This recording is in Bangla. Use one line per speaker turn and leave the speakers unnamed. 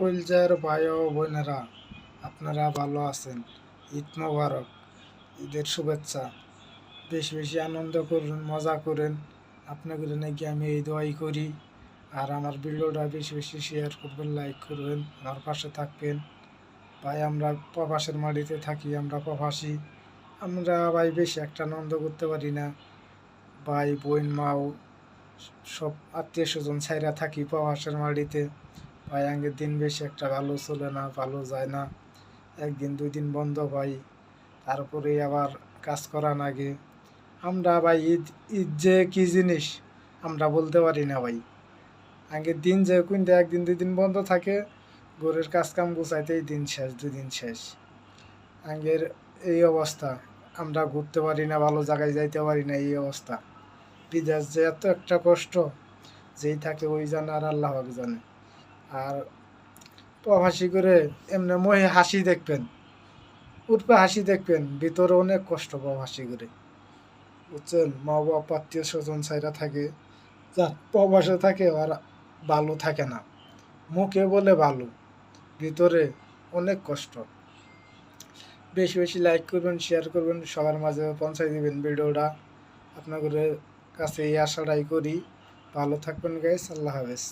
কলজার ভাই ও বোনেরা, আপনারা ভালো আছেন? ঈদ মোবারক, ঈদের শুভেচ্ছা। বেশি বেশি আনন্দ করুন, মজা করেন। আপনাদের নাকি আমি এই দোয়াই করি। আর আমার ভিডিওটা বেশি বেশি শেয়ার করবেন, লাইক করবেন, আমার পাশে থাকবেন। ভাই আমরা প্রবাসের মাটিতে থাকি, আমরা প্রবাসী। আমরা ভাই বেশি একটা আনন্দ করতে পারি না। ভাই বোন মাও সব আত্মীয় স্বজন ছাইরা থাকি প্রবাসের মাটিতে। ভাই আগের দিন বেশি একটা ভালো চলে না, ভালো যায় না। একদিন দুই দিন বন্ধ পাই, তারপরে আবার কাজ করা লাগে। আমরা ভাই ঈদ ঈদ যে কী জিনিস আমরা বলতে পারি না ভাই। আগের দিন যে কিন্তু একদিন দুই দিন বন্ধ থাকে, ঘরের কাজ কাম গুছাইতেই দিন শেষ, দুই দিন শেষ। আগের এই অবস্থা, আমরা ঘুরতে পারি না, ভালো জায়গায় যাইতে পারি না, এই অবস্থা। বিদেশ যে এত একটা কষ্ট, যেই থাকে ওই জানে আর আল্লাহ পাক জানে। আর প্রবাসী করে এমনি মহে হাসি দেখবেন, উঠবে হাসি দেখবেন, ভিতরে অনেক কষ্ট প্রবাসী করে, বুঝছেন? মা বাবা আত্মীয় স্বজন ছাইরা থাকে, যা প্রবাসে থাকে আর ভালো থাকে না। মুখে বলে ভালো, ভিতরে অনেক কষ্ট। বেশি বেশি লাইক করবেন, শেয়ার করবেন, সবার মাঝে পৌঁছাই দিবেন ভিডিওটা। আপনাদের কাছে এই আশাটাই করি। ভালো থাকবেন গাইস, আল্লাহ হাফেজ।